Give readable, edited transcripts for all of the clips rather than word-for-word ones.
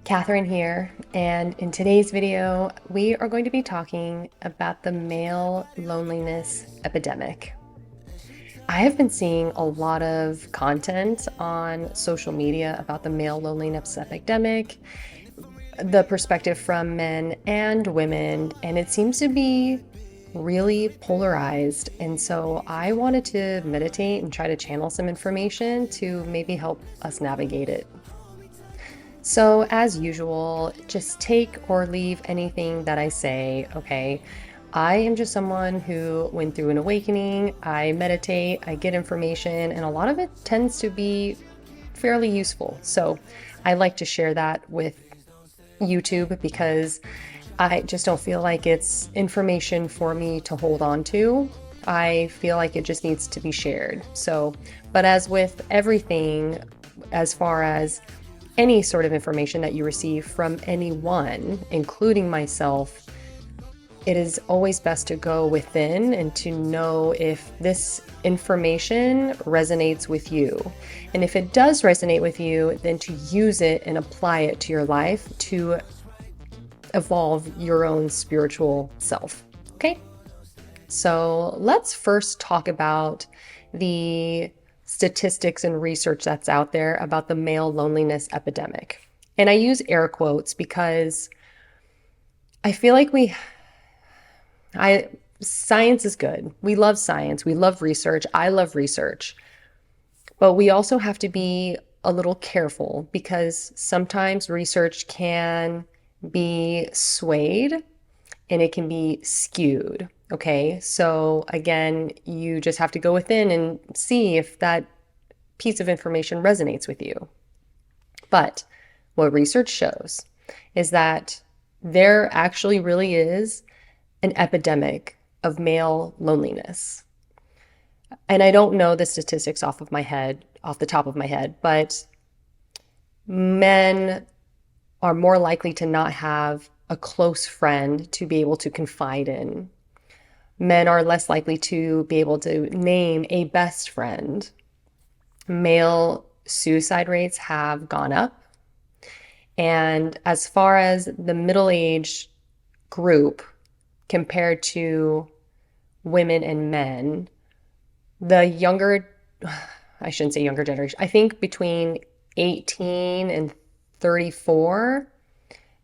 Catherine here, and in today's video, we are going to be talking about the male loneliness epidemic. I have been seeing a lot of content on social media about the male loneliness epidemic, the perspective from men and women, and it seems to be really polarized. And so I wanted to meditate and try to channel some information to maybe help us navigate it. So, as usual, just take or leave anything that I say, okay? I am just someone who went through an awakening. I meditate, I get information, and a lot of it tends to be fairly useful. So, I like to share that with YouTube because I just don't feel like it's information for me to hold on to. I feel like it just needs to be shared. So, but as with everything, as far as any sort of information that you receive from anyone, including myself, it is always best to go within and to know if this information resonates with you. And if it does resonate with you, then to use it and apply it to your life to evolve your own spiritual self. Okay? So let's first talk about the statistics and research that's out there about the male loneliness epidemic. And I use air quotes because I feel like science is good. We love science. We love research. I love research. But we also have to be a little careful because sometimes research can be swayed and it can be skewed. Okay, so again, you just have to go within and see if that piece of information resonates with you. But what research shows is that there actually really is an epidemic of male loneliness. And I don't know the statistics off the top of my head, but men are more likely to not have a close friend to be able to confide in. Men are less likely to be able to name a best friend. Male suicide rates have gone up. And as far as the middle-aged group compared to women and men, the younger, I shouldn't say younger generation, I think between 18 and 34,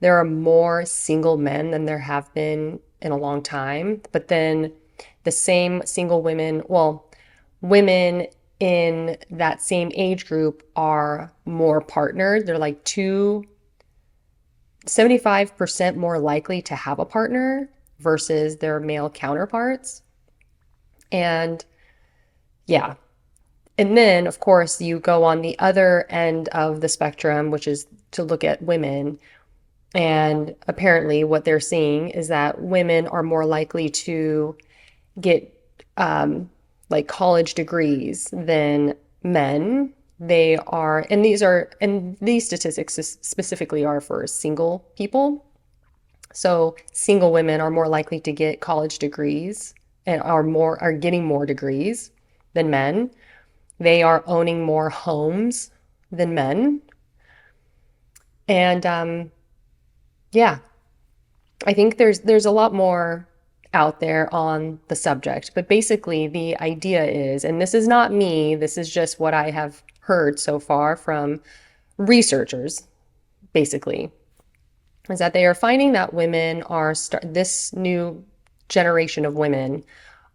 there are more single men than there have been in a long time. But then the same single women, women in that same age group are more partnered. They're like 75% more likely to have a partner versus their male counterparts. And yeah. And then, of course, you go on the other end of the spectrum, which is to look at women. And apparently what they're seeing is that women are more likely to get like college degrees than men. And these statistics specifically are for single people. So single women are more likely to get college degrees and are getting more degrees than men. They are owning more homes than men. And yeah, I think there's a lot more out there on the subject, but basically the idea is, and this is not me, this is just what I have heard so far from researchers, basically, is that they are finding that this new generation of women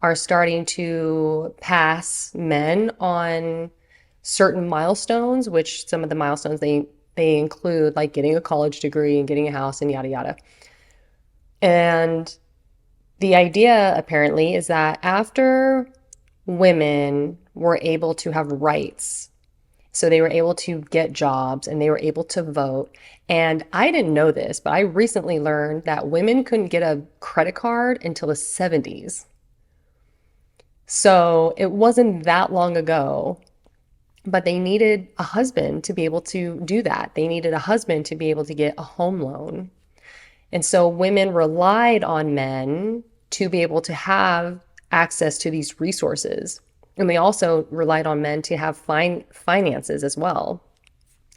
are starting to pass men on certain milestones, which some of the milestones they include like getting a college degree and getting a house and yada yada. And the idea apparently is that after women were able to have rights, so they were able to get jobs and they were able to vote. And I didn't know this, but I recently learned that women couldn't get a credit card until the 70s. So it wasn't that long ago, but they needed a husband to be able to do that. They needed a husband to be able to get a home loan. And so women relied on men to be able to have access to these resources. And they also relied on men to have finances as well.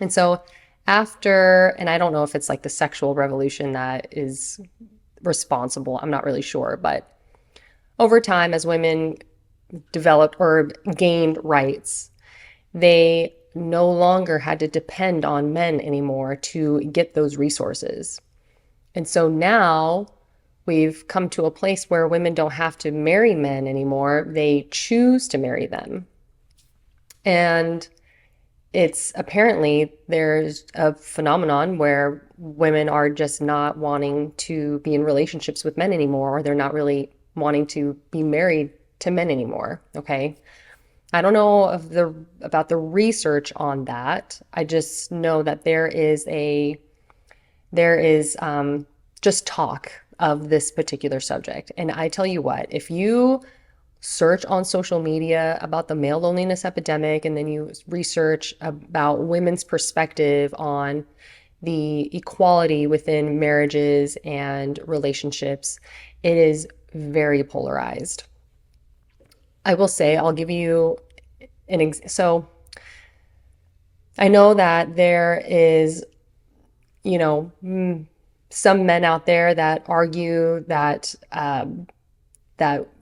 And so after, and I don't know if it's like the sexual revolution that is responsible, I'm not really sure, but over time, as women developed or gained rights, they no longer had to depend on men anymore to get those resources. And so now we've come to a place where women don't have to marry men anymore. They choose to marry them. And it's apparently there's a phenomenon where women are just not wanting to be in relationships with men anymore, or they're not really wanting to be married to men anymore. Okay. I don't know of the about the research on that. I just know that there is just talk of this particular subject. And I tell you what, if you search on social media about the male loneliness epidemic and then you research about women's perspective on the equality within marriages and relationships, it is very polarized. I will say, I'll give you so I know that there is, you know, some men out there that argue that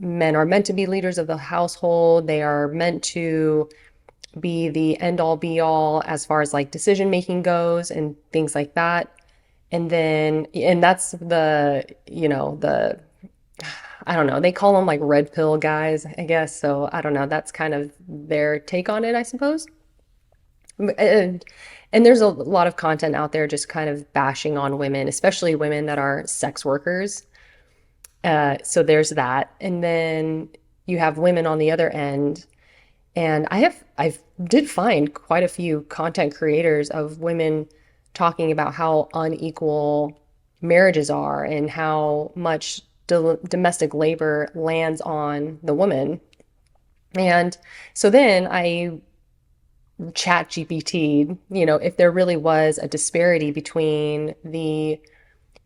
men are meant to be leaders of the household. They are meant to be the end all be all as far as like decision making goes and things like that. And that's the I don't know, they call them like red pill guys, I guess. So I don't know, that's kind of their take on it, I suppose. And, and there's a lot of content out there just kind of bashing on women, especially women that are sex workers. So there's that. And then you have women on the other end. And I did find quite a few content creators of women talking about how unequal marriages are and how much domestic labor lands on the woman. And so then I chat GPT, if there really was a disparity between the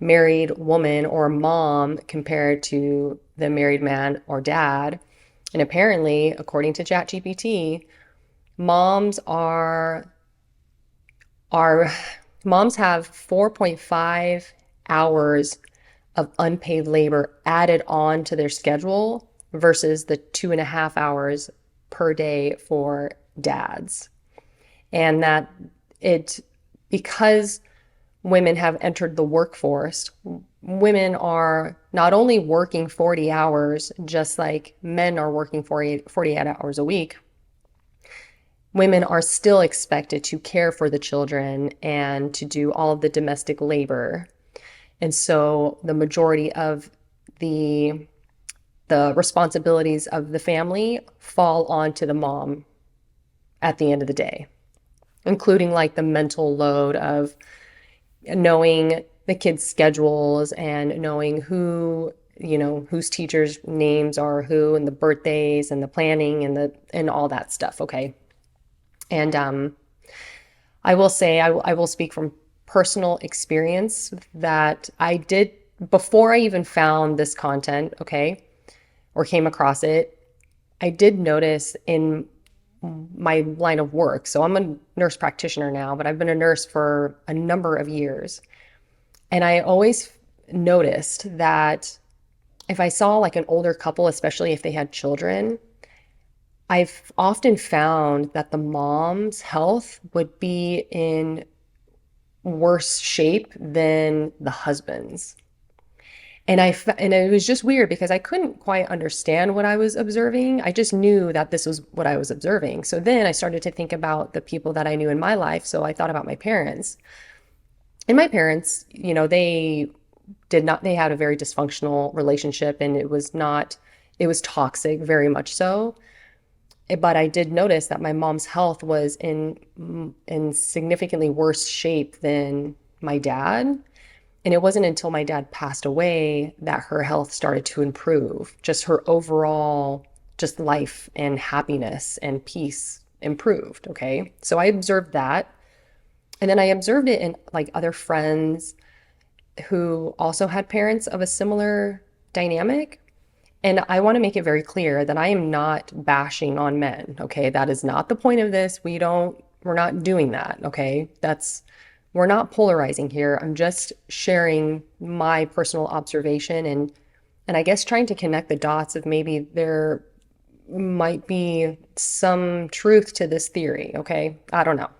married woman or mom compared to the married man or dad. And apparently, according to ChatGPT, moms are moms have 4.5 hours of unpaid labor added on to their schedule versus the 2.5 hours per day for dads. And that it because women have entered the workforce, women are not only working 40 hours, just like men are working 48 hours a week, women are still expected to care for the children and to do all of the domestic labor. And so the majority of the responsibilities of the family fall onto the mom at the end of the day, including like the mental load of knowing the kids' schedules and knowing whose teachers' names are who and the birthdays and the planning and all that stuff. Okay. And I will say, I will speak from personal experience that I did before I even found this content, okay, or came across it. I did notice in my line of work. So I'm a nurse practitioner now, but I've been a nurse for a number of years. And I always noticed that if I saw like an older couple, especially if they had children, I've often found that the mom's health would be in worse shape than the husband's. And it was just weird because I couldn't quite understand what I was observing. I just knew that this was what I was observing. So then I started to think about the people that I knew in my life. So I thought about my parents. And my parents, they had a very dysfunctional relationship and it was toxic, very much so. But I did notice that my mom's health was in significantly worse shape than my dad. And it wasn't until my dad passed away that her health started to improve. Just her overall, just life and happiness and peace improved. Okay. So I observed that. And then I observed it in like other friends who also had parents of a similar dynamic. And I want to make it very clear that I am not bashing on men. Okay. That is not the point of this. We're not doing that. Okay. we're not polarizing here. I'm just sharing my personal observation and I guess trying to connect the dots of maybe there might be some truth to this theory, okay? I don't know.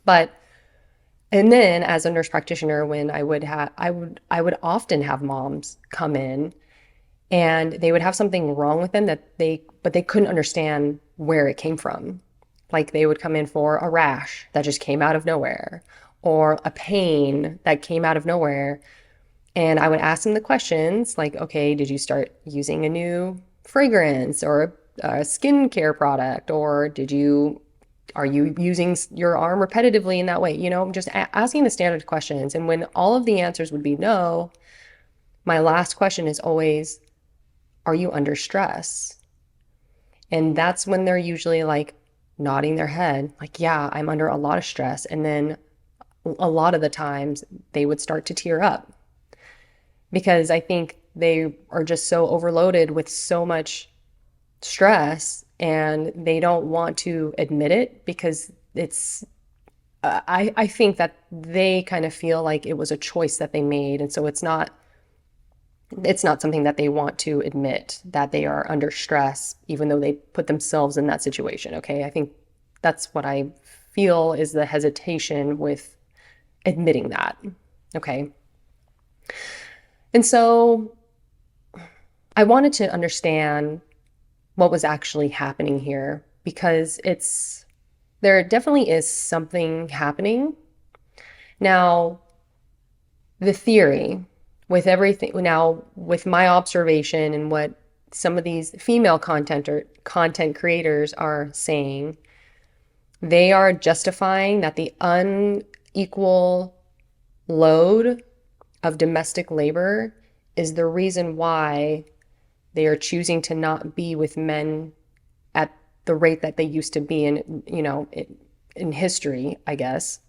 But and then as a nurse practitioner, when I would often have moms come in and they would have something wrong with them but they couldn't understand where it came from. Like they would come in for a rash that just came out of nowhere or a pain that came out of nowhere. And I would ask them the questions like, okay, did you start using a new fragrance or a skincare product? Or are you using your arm repetitively in that way? Just asking the standard questions. And when all of the answers would be no, my last question is always, are you under stress? And that's when they're usually like nodding their head, like, yeah, I'm under a lot of stress. And then a lot of the times they would start to tear up because I think they are just so overloaded with so much stress and they don't want to admit it because I think that they kind of feel like it was a choice that they made. And so it's not something that they want to admit that they are under stress, even though they put themselves in that situation. Okay. I think that's what I feel is the hesitation with admitting that. Okay. And so I wanted to understand what was actually happening here because there definitely is something happening. Now, the theory with everything now with my observation and what some of these female content creators are saying, they are justifying that the unequal load of domestic labor is the reason why they are choosing to not be with men at the rate that they used to be in history, I guess,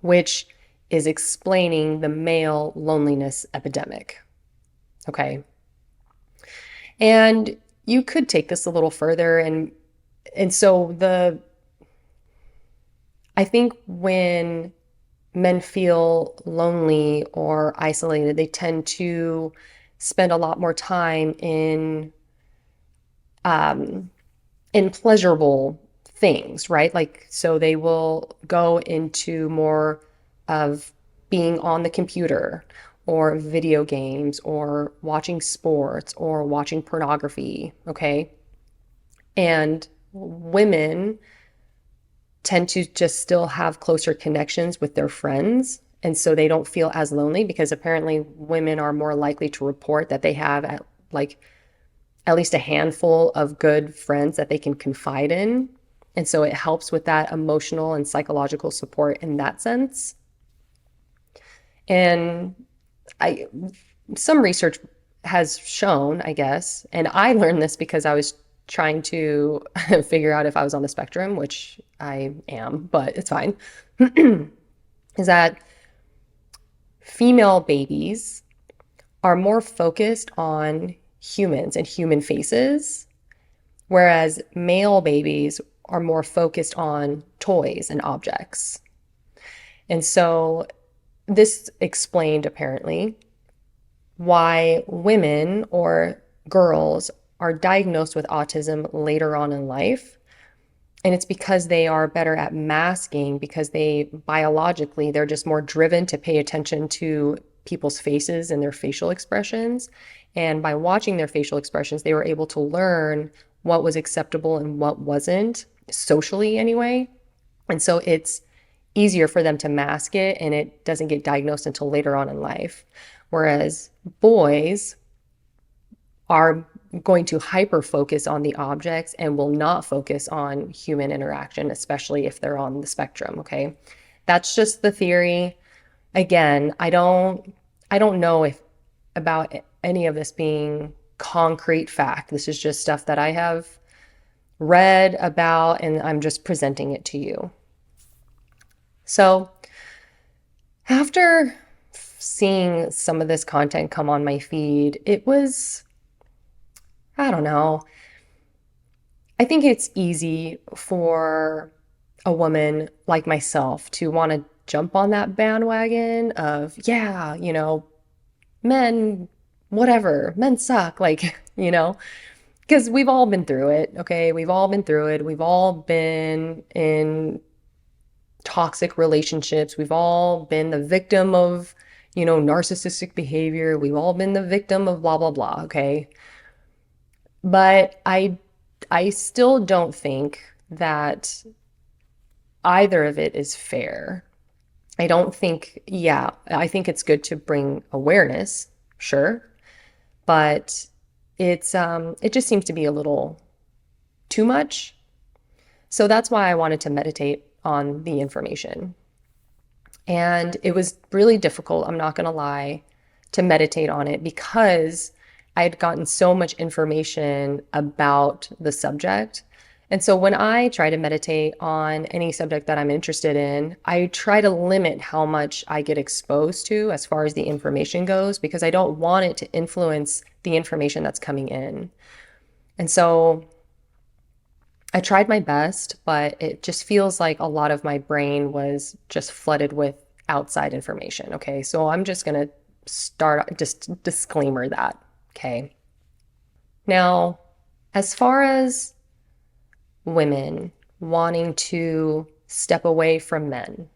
which is explaining the male loneliness epidemic. Okay. And you could take this a little further and so I think when men feel lonely or isolated, they tend to spend a lot more time um, in pleasurable things, right? Like, so they will go into more of being on the computer or video games or watching sports or watching pornography, okay? And women tend to just still have closer connections with their friends. And so they don't feel as lonely because apparently women are more likely to report that they have at least a handful of good friends that they can confide in. And so it helps with that emotional and psychological support in that sense. And I some research has shown, I guess, and I learned this because I was trying to figure out if I was on the spectrum, which I am, but it's fine, is that female babies are more focused on humans and human faces, whereas male babies are more focused on toys and objects. And so this explained apparently why women or girls are diagnosed with autism later on in life. And it's because they are better at masking because they're just more driven to pay attention to people's faces and their facial expressions. And by watching their facial expressions, they were able to learn what was acceptable and what wasn't, socially anyway. And so it's easier for them to mask it and it doesn't get diagnosed until later on in life. Whereas boys are going to hyper focus on the objects and will not focus on human interaction, especially if they're on the spectrum. Okay. That's just the theory. Again, I don't know if about any of this being concrete fact. This is just stuff that I have read about and I'm just presenting it to you. So after seeing some of this content come on my feed, I don't know. I think it's easy for a woman like myself to want to jump on that bandwagon of, yeah, men, whatever, men suck, like, because we've all been through it, okay? We've all been through it. We've all been in toxic relationships. We've all been the victim of, narcissistic behavior. We've all been the victim of blah, blah, blah, okay? But I still don't think that either of it is fair. I don't think, yeah, I think it's good to bring awareness, sure, but it just seems to be a little too much. So that's why I wanted to meditate on the information. And it was really difficult, I'm not going to lie, to meditate on it because I had gotten so much information about the subject. And so when I try to meditate on any subject that I'm interested in, I try to limit how much I get exposed to as far as the information goes, because I don't want it to influence the information that's coming in. And so I tried my best, but it just feels like a lot of my brain was just flooded with outside information. Okay, so I'm just going to start, just disclaimer that. Okay. Now, as far as women wanting to step away from men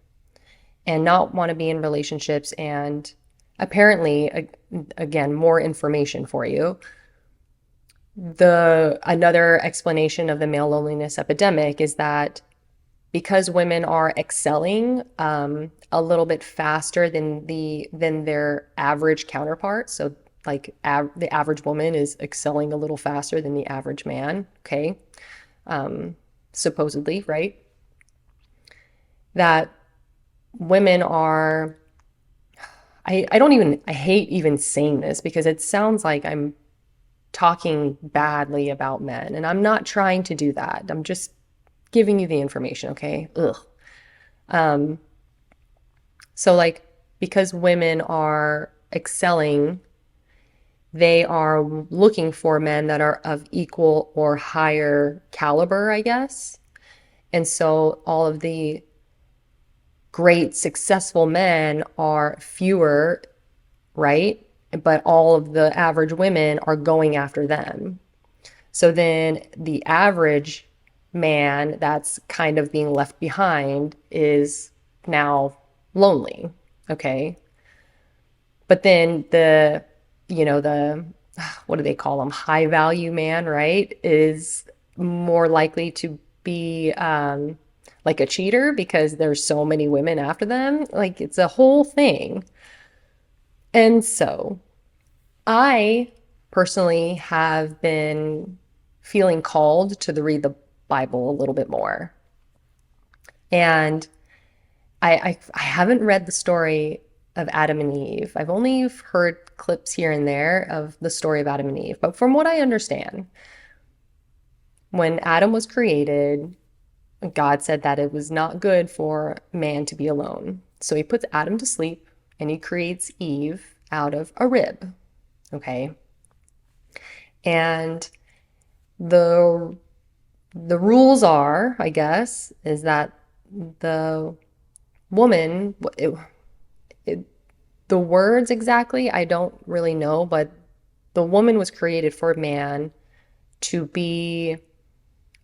and not want to be in relationships, and apparently, again, more information for you. Another explanation of the male loneliness epidemic is that because women are excelling a little bit faster than their average counterparts, so like the average woman is excelling a little faster than the average man, okay? Supposedly, right? That women are, I hate even saying this because it sounds like I'm talking badly about men, and I'm not trying to do that. I'm just giving you the information, okay? Ugh. So like, because women are excelling, they are looking for men that are of equal or higher caliber, I guess. And so all of the great successful men are fewer, right? But all of the average women are going after them. So then the average man that's kind of being left behind is now lonely, okay? But then the what do they call them? High value man, right? Is more likely to be like a cheater because there's so many women after them. Like it's a whole thing. And so I personally have been feeling called to read the Bible a little bit more. And I haven't read the story of Adam and Eve. I've only heard clips here and there of the story of Adam and Eve. But from what I understand, when Adam was created, God said that it was not good for man to be alone. So he puts Adam to sleep and he creates Eve out of a rib. Okay. And the rules are, I guess, is that the woman, the words exactly, I don't really know, but the woman was created for man to be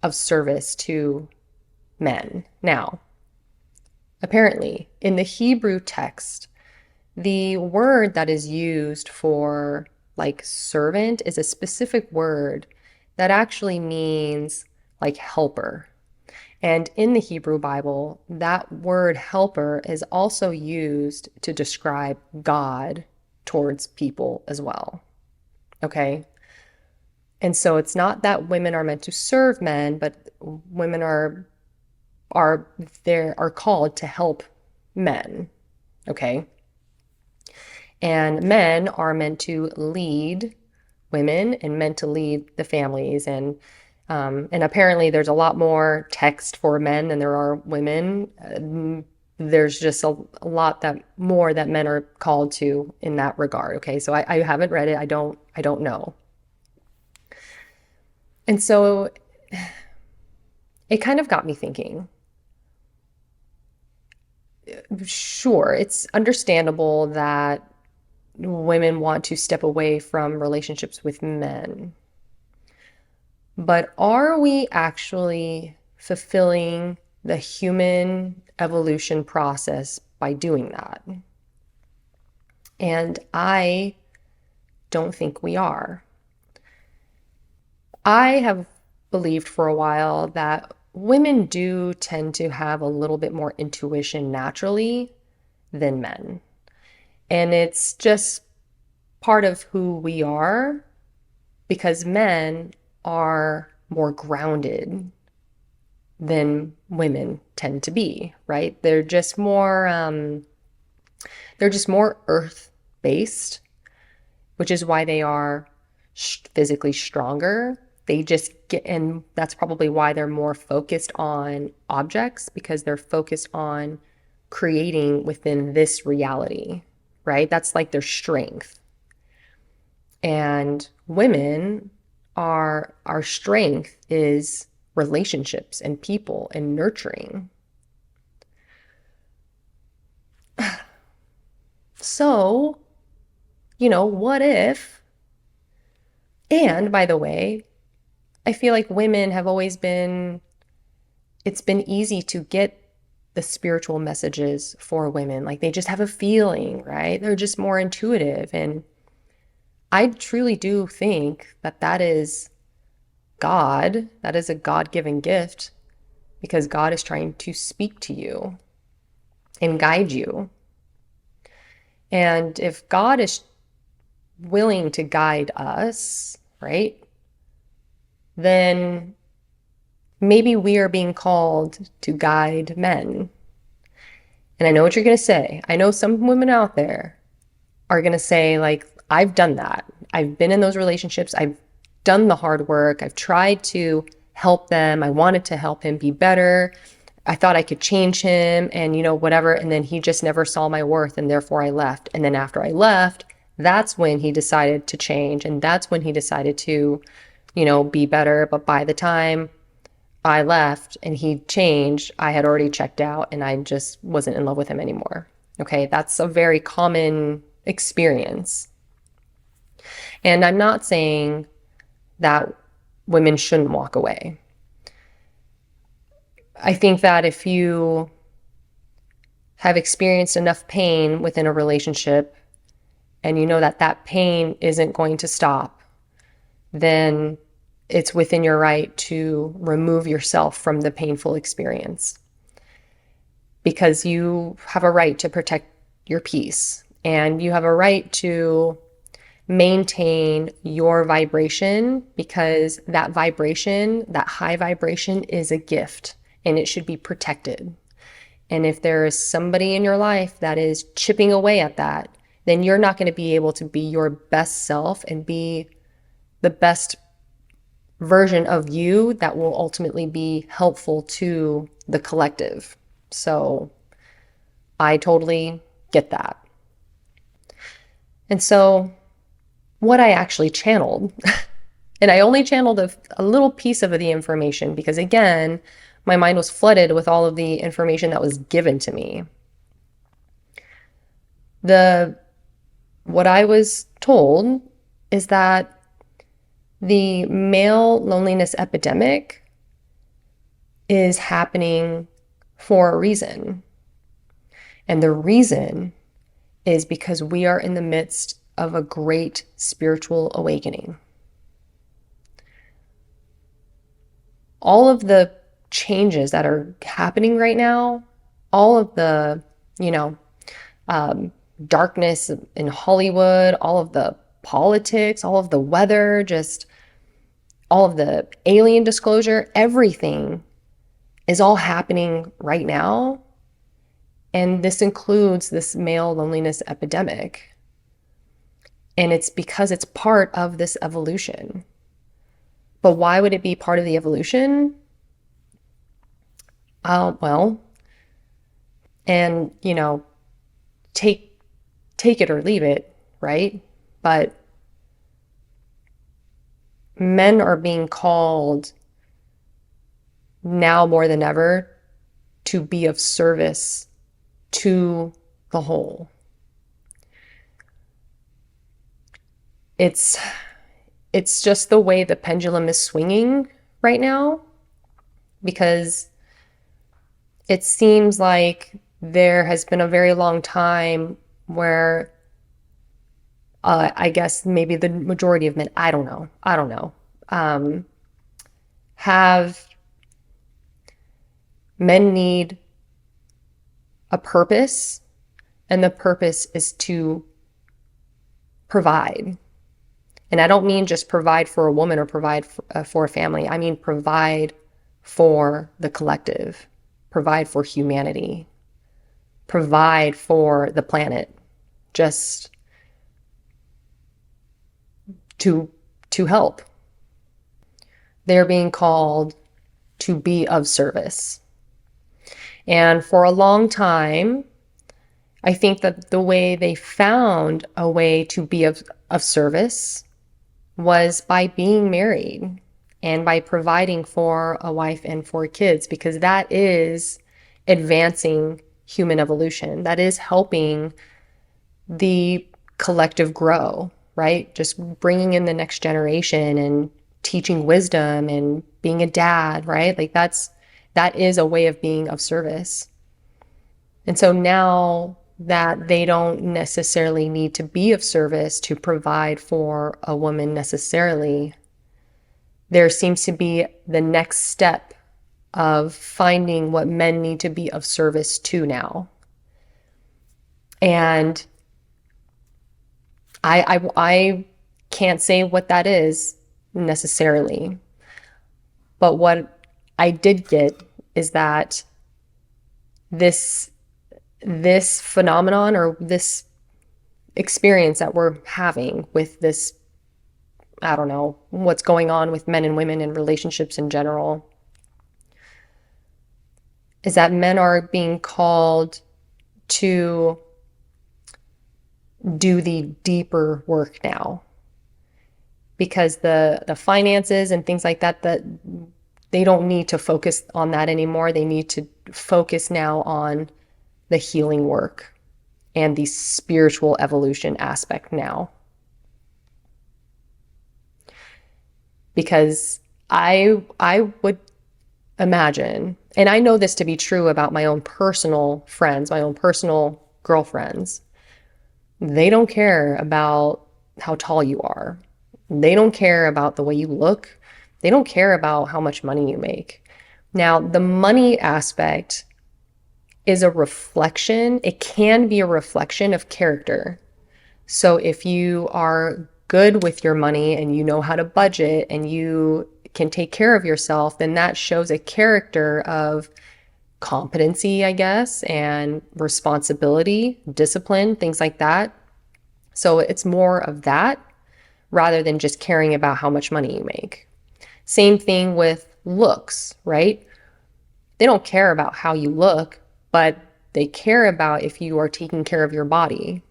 of service to men. Now, apparently, in the Hebrew text, the word that is used for like servant is a specific word that actually means like helper. And in the Hebrew Bible, that word helper is also used to describe God towards people as well. Okay? And so it's not that women are meant to serve men, but women are called to help men. Okay? And men are meant to lead women and meant to lead the families. And apparently there's a lot more text for men than there are women. There's just a lot that more that men are called to in that regard. Okay, so I haven't read it. I don't know. And so it kind of got me thinking, sure, it's understandable that women want to step away from relationships with men. But are we actually fulfilling the human evolution process by doing that? And I don't think we are. I have believed for a while that women do tend to have a little bit more intuition naturally than men. And it's just part of who we are because men are more grounded than women tend to be, right? They're just more earth based, which is why they are physically stronger. They just get, and that's probably why they're more focused on objects because they're focused on creating within this reality, right? That's like their strength. And women our strength is relationships and people and nurturing. So, what if, and by the way, I feel like women have always been, it's been easy to get the spiritual messages for women. Like they just have a feeling, right? They're just more intuitive. And I truly do think that that is God, that is a God-given gift because God is trying to speak to you and guide you. And if God is willing to guide us, right, then maybe we are being called to guide men. And I know what you're going to say. I know some women out there are going to say, like, I've done that. I've been in those relationships. I've done the hard work. I've tried to help them. I wanted to help him be better. I thought I could change him and, whatever. And then he just never saw my worth and therefore I left. And then after I left, that's when he decided to change. And that's when he decided to, be better. But by the time I left and he changed, I had already checked out and I just wasn't in love with him anymore. Okay, that's a very common experience. And I'm not saying that women shouldn't walk away. I think that if you have experienced enough pain within a relationship and you know that that pain isn't going to stop, then it's within your right to remove yourself from the painful experience because you have a right to protect your peace and you have a right to maintain your vibration because that vibration, that high vibration is a gift and it should be protected. And if there is somebody in your life that is chipping away at that, then you're not going to be able to be your best self and be the best version of you that will ultimately be helpful to the collective. So I totally get that. And so what I actually channeled, and I only channeled a little piece of the information because again, my mind was flooded with all of the information that was given to me. What I was told is that the male loneliness epidemic is happening for a reason. And the reason is because we are in the midst of a great spiritual awakening. All of the changes that are happening right now, all of the, darkness in Hollywood, all of the politics, all of the weather, just all of the alien disclosure, everything is all happening right now. And this includes this male loneliness epidemic. And it's because it's part of this evolution. But why would it be part of the evolution? Well, and take it or leave it, right? But men are being called now more than ever to be of service to the whole. It's just the way the pendulum is swinging right now, because it seems like there has been a very long time where I guess maybe the majority of men, I don't know, have men need a purpose, and the purpose is to provide. And I don't mean just provide for a woman or provide for a family. I mean provide for the collective, provide for humanity, provide for the planet, just to help. They're being called to be of service. And for a long time, I think that the way they found a way to be of service was by being married and by providing for a wife and for kids, because that is advancing human evolution. That is helping the collective grow, right? Just bringing in the next generation and teaching wisdom and being a dad, right? Like that is a way of being of service. And so now that they don't necessarily need to be of service to provide for a woman necessarily, there seems to be the next step of finding what men need to be of service to now. And I can't say what that is necessarily, but what I did get is that this phenomenon, or this experience that we're having with this, I don't know, what's going on with men and women and relationships in general, is that men are being called to do the deeper work now, because the finances and things like that they don't need to focus on that anymore. They need to focus now on the healing work and the spiritual evolution aspect now. Because I would imagine, and I know this to be true about my own personal friends, my own personal girlfriends, they don't care about how tall you are. They don't care about the way you look. They don't care about how much money you make. Now, the money aspect is a reflection. It can be a reflection of character. So if you are good with your money and you know how to budget and you can take care of yourself, then that shows a character of competency, I guess, and responsibility, discipline, things like that. So it's more of that rather than just caring about how much money you make. Same thing with looks, right? They don't care about how you look, but they care about if you are taking care of your body.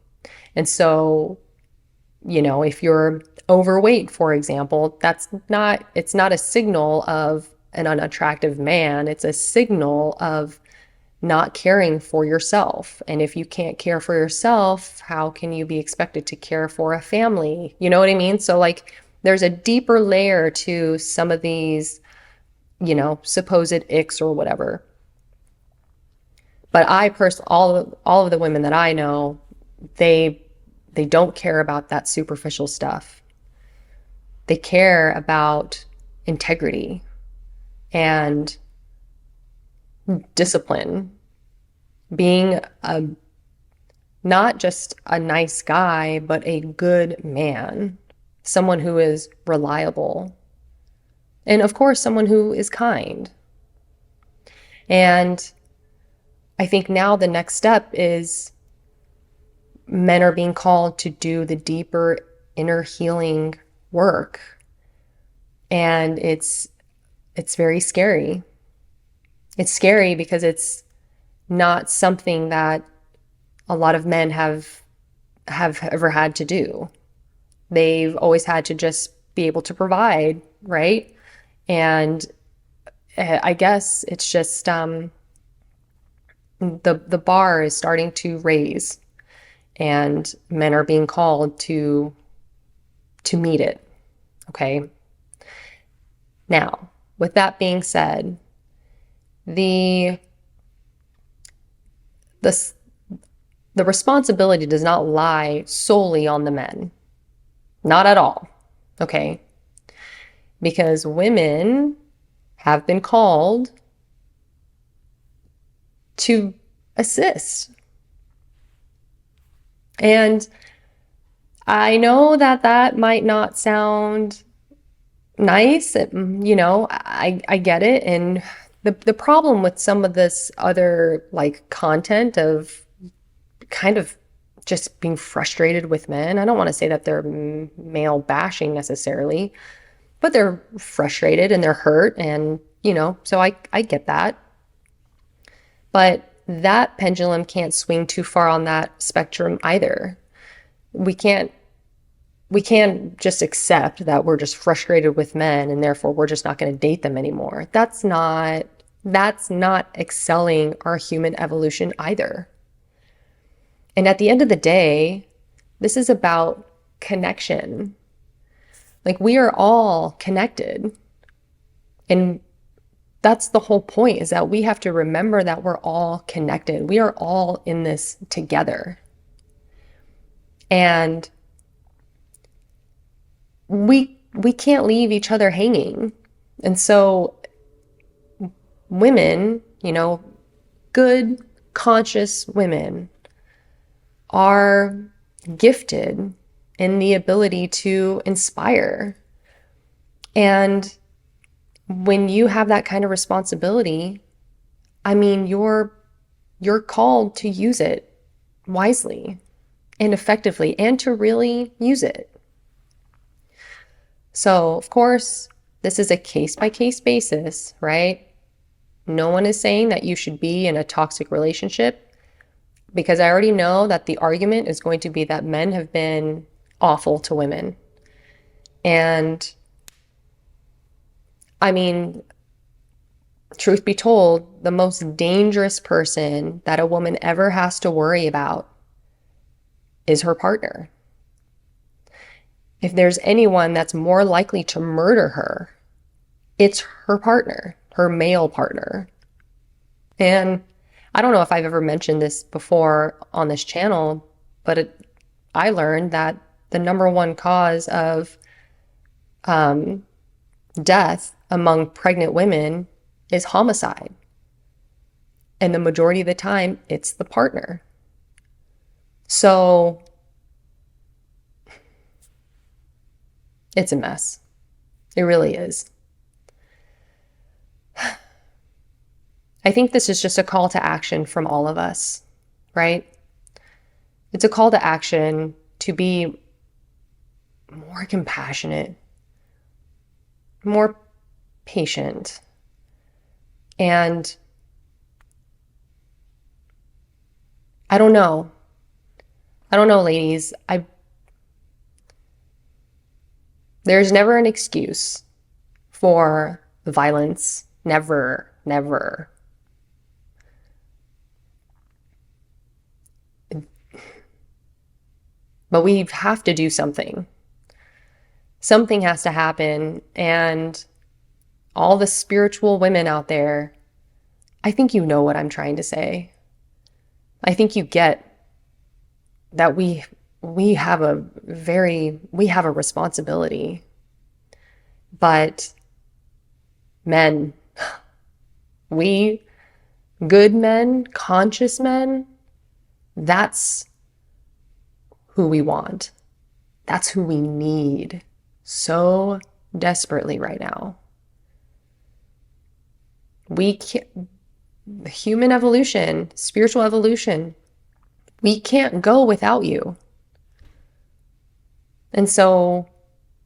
And so, if you're overweight, for example, it's not a signal of an unattractive man. It's a signal of not caring for yourself. And if you can't care for yourself, how can you be expected to care for a family? You know what I mean? So there's a deeper layer to some of these, supposed icks or whatever. But all of the women that I know, they don't care about that superficial stuff. They care about integrity and discipline, being not just a nice guy, but a good man, someone who is reliable, and of course, someone who is kind. And I think now the next step is men are being called to do the deeper inner healing work. And it's very scary. It's scary because it's not something that a lot of men have ever had to do. They've always had to just be able to provide, right? And I guess it's just The bar is starting to raise, and men are being called to meet it. Okay. Now, with that being said, the the the responsibility does not lie solely on the men. Not at all. Okay? Because women have been called to assist. And I know that that might not sound nice. I get it. And the problem with some of this other like content of kind of just being frustrated with men, I don't want to say that they're male bashing necessarily, but they're frustrated and they're hurt. And, so I get that. But that pendulum can't swing too far on that spectrum either. We can't just accept that we're just frustrated with men and therefore we're just not going to date them anymore. That's not excelling our human evolution either. And at the end of the day, this is about connection. Like, we are all connected. And that's the whole point, is that we have to remember that we're all connected. We are all in this together. And we can't leave each other hanging. And so women, good, conscious women are gifted in the ability to inspire. And when you have that kind of responsibility, I mean, you're called to use it wisely and effectively and to really use it. So, of course, this is a case-by-case basis, right? No one is saying that you should be in a toxic relationship, because I already know that the argument is going to be that men have been awful to women. And I mean, truth be told, the most dangerous person that a woman ever has to worry about is her partner. If there's anyone that's more likely to murder her, it's her partner, her male partner. And I don't know if I've ever mentioned this before on this channel, but I learned that the number one cause of death among pregnant women is homicide. And the majority of the time, it's the partner. So it's a mess. It really is. I think this is just a call to action from all of us, right? It's a call to action to be more compassionate, more patient, and I don't know, ladies. There's never an excuse for violence. Never, never. But we have to do something. Something has to happen. And all the spiritual women out there, I think you know what I'm trying to say. I think you get that we have a responsibility. But men, we good men, conscious men, that's who we want. That's who we need so desperately right now. Human evolution, spiritual evolution, we can't go without you. And so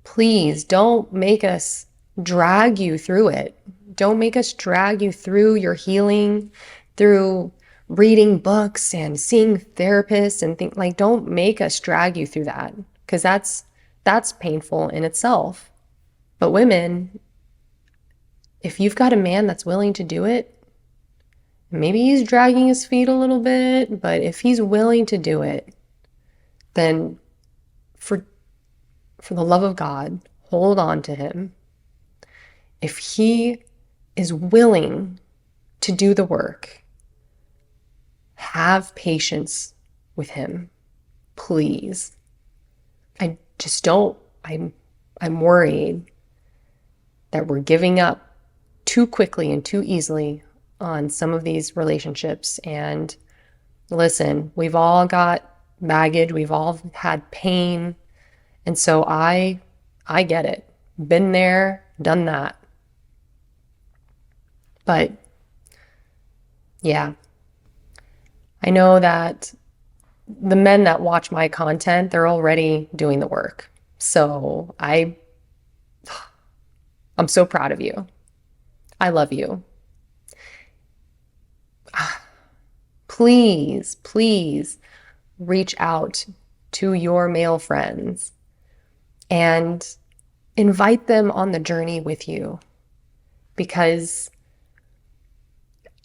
please don't make us drag you through it. Don't make us drag you through your healing, through reading books and seeing therapists and things. Like, don't make us drag you through that, because that's painful in itself. But women, if you've got a man that's willing to do it, Maybe he's dragging his feet a little bit, but if he's willing to do it, then for the love of God, hold on to him. If he is willing to do the work, have patience with him, please. I just don't, I'm worried that we're giving up too quickly and too easily on some of these relationships. And listen, we've all got baggage, we've all had pain. And so I get it. Been there, done that. But yeah, I know that the men that watch my content, they're already doing the work. So I'm so proud of you. I love you. Please, please reach out to your male friends and invite them on the journey with you, because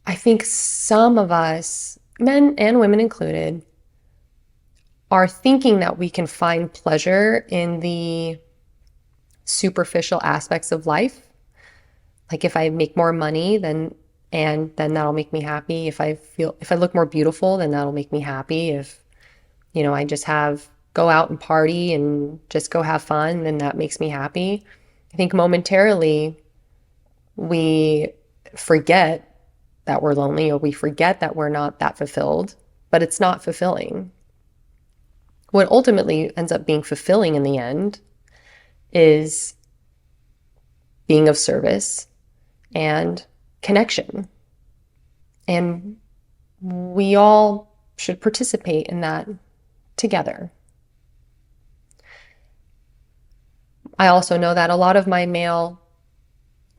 I think some of us, men and women included, are thinking that we can find pleasure in the superficial aspects of life. Like if I make more money, then that'll make me happy. If I look more beautiful, then that'll make me happy. If, I just go out and party and just go have fun, then that makes me happy. I think momentarily we forget that we're lonely, or we forget that we're not that fulfilled, but it's not fulfilling. What ultimately ends up being fulfilling in the end is being of service and connection. And we all should participate in that together. I also know that a lot of my male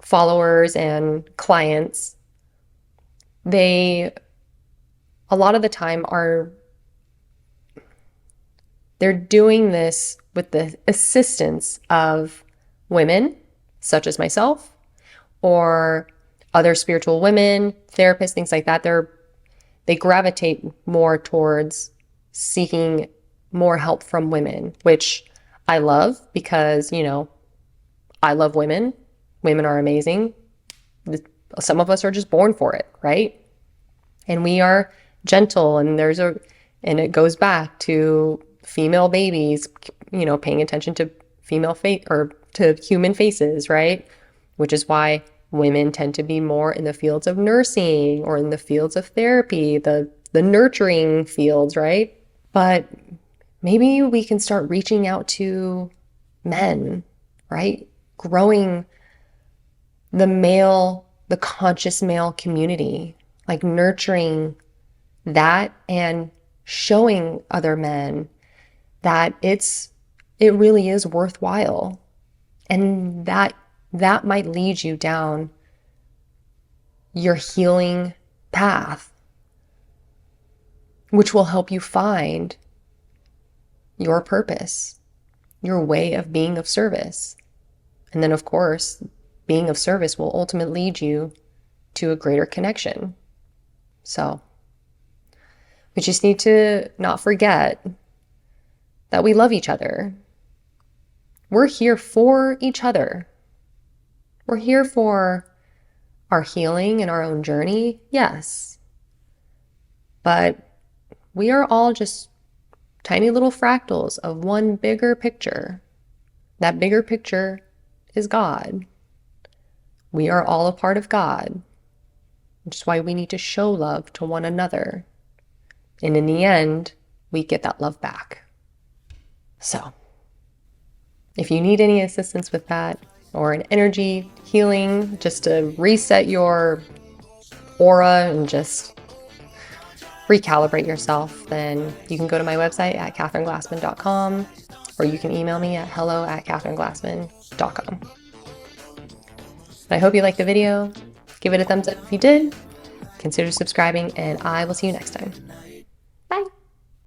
followers and clients, a lot of the time they're doing this with the assistance of women, such as myself, or other spiritual women, therapists, things like that. They gravitate more towards seeking more help from women, which I love, because, I love women. Women are amazing. Some of us are just born for it, right? And we are gentle, and it goes back to female babies, paying attention to to human faces, right? Which is why women tend to be more in the fields of nursing or in the fields of therapy, the nurturing fields, right? But maybe we can start reaching out to men, right? Growing the conscious male community, like nurturing that and showing other men that it really is worthwhile. And that might lead you down your healing path, which will help you find your purpose, your way of being of service. And then, of course, being of service will ultimately lead you to a greater connection. So we just need to not forget that we love each other. We're here for each other. We're here for our healing and our own journey, yes. But we are all just tiny little fractals of one bigger picture. That bigger picture is God. We are all a part of God, which is why we need to show love to one another. And in the end, we get that love back. So, if you need any assistance with that, or an energy healing, just to reset your aura and just recalibrate yourself, then you can go to my website at katherineglassman.com, or you can email me at hello@katherineglassman.com. I hope you liked the video. Give it a thumbs up if you did. Consider subscribing, and I will see you next time.